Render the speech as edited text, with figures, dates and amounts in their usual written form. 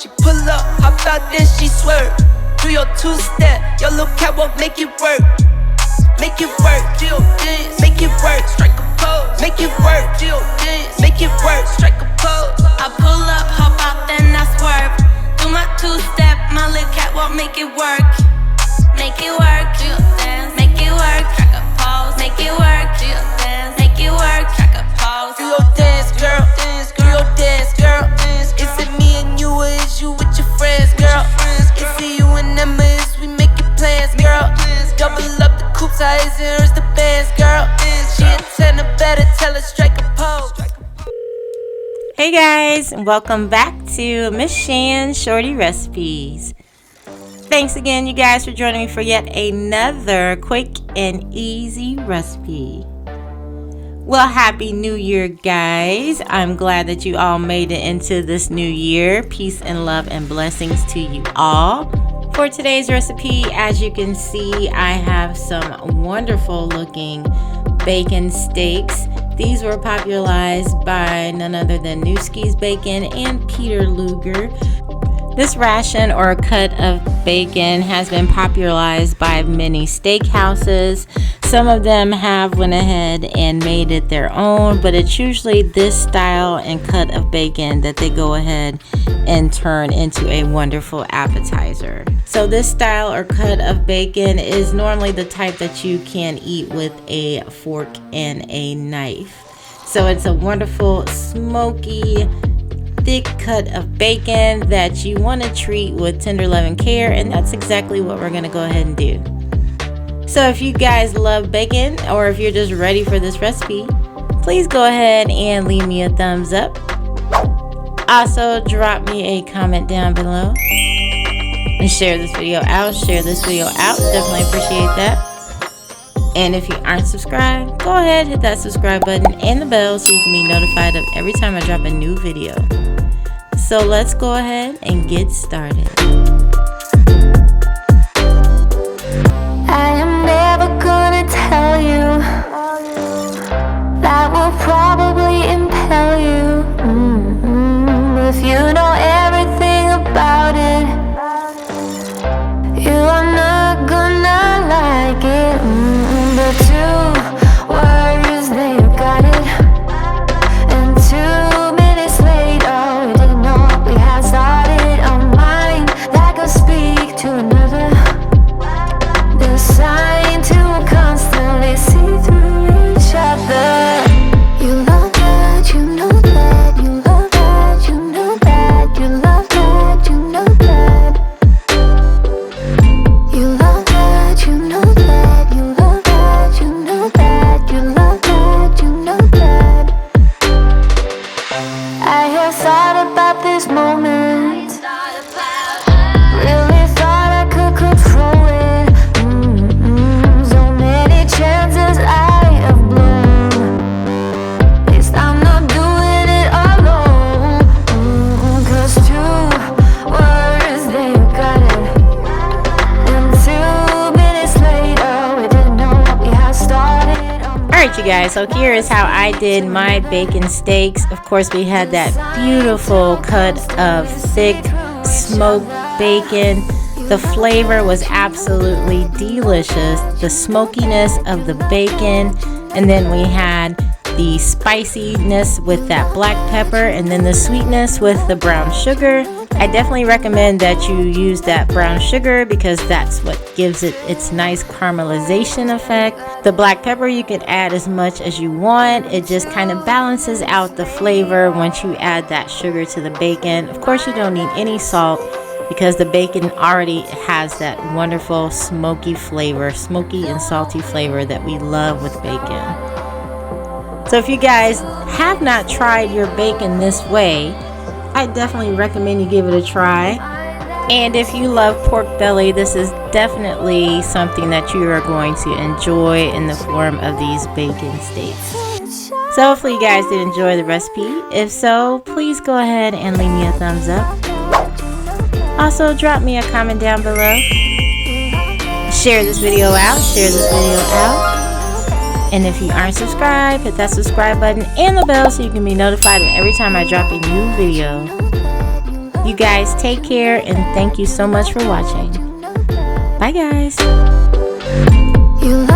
She pull up, hop out, then she swerve. Do your two-step, your little catwalk, make it work. Make it work, Jill dance, make it work, strike a pose. Make it work, Jill dance, make it work, strike a pose. I pull up, hop out, then I swerve. Do my two-step, my little catwalk, make it work. Make it work, Jill dance, make it work, strike a pose. Make it work, Jill dance, make it work, strike a pose. Do your dance, girl, do your dance, girl. Is it me and you, or is you with your friends, girl? Is it you and them, or is we making plans, girl? Double up the coupe size and hers the bands, girl. She a 10, better tell her strike a pose. Hey guys, and welcome back to Miss Shan Shorty Recipes. Thanks again, you guys, for joining me for yet another quick and easy recipe. Well, happy new year, guys. I'm glad that you all made it into this new year. Peace and love and blessings to you all. For today's recipe, as you can see, I have some wonderful looking bacon steaks. These were popularized by none other than Nueske's Bacon and Peter Luger. This ration or cut of bacon has been popularized by many steakhouses. Some of them have went ahead and made it their own, but it's usually this style and cut of bacon that they go ahead and turn into a wonderful appetizer. So this style or cut of bacon is normally the type that you can eat with a fork and a knife. So it's a wonderful smoky thick cut of bacon that you want to treat with tender love and care, and that's exactly what we're going to go ahead and do. So if you guys love bacon, or if you're just ready for this recipe, please go ahead and leave me a thumbs up. Also, drop me a comment down below and share this video out. Definitely appreciate that. And if you aren't subscribed, go ahead, hit that subscribe button and the bell so you can be notified of every time I drop a new video. So let's go ahead and get started. I am never gonna tell you that will probably impel you. If you know everything about it, you are not gonna like it. The two words, they got it. And 2 minutes later, we didn't know what we had started. Our mind that could speak to another. Designed to constantly see through each other. You love that, you know that. You love that, you know that. You love that, you know that. You love that, you know that. You love that, you know that. You love that, you know that. I have thought about this moment. Really thought I could control it. So many chances I have blown. It's I'm not doing it alone. 'Cause 2 words, they got it. And 2 minutes later, we didn't know what we had started. Alright, you guys, so here is how I did my bacon steaks. Of course, we had that beautiful cut of thick smoked bacon. The flavor was absolutely delicious. The smokiness of the bacon, and then we had the spiciness with that black pepper, and then the sweetness with the brown sugar. I definitely recommend that you use that brown sugar because that's what gives it its nice caramelization effect. The black pepper you can add as much as you want. It just kind of balances out the flavor once you add that sugar to the bacon. Of course, you don't need any salt because the bacon already has that wonderful smoky flavor, smoky and salty flavor that we love with bacon. So if you guys have not tried your bacon this way, I definitely recommend you give it a try. And if you love pork belly, this is definitely something that you are going to enjoy in the form of these bacon steaks. So hopefully you guys did enjoy the recipe. If so, please go ahead and leave me a thumbs up. Also, drop me a comment down below. Share this video out. And if you aren't subscribed, hit that subscribe button and the bell so you can be notified of every time I drop a new video. You guys take care, and thank you so much for watching. Bye, guys. You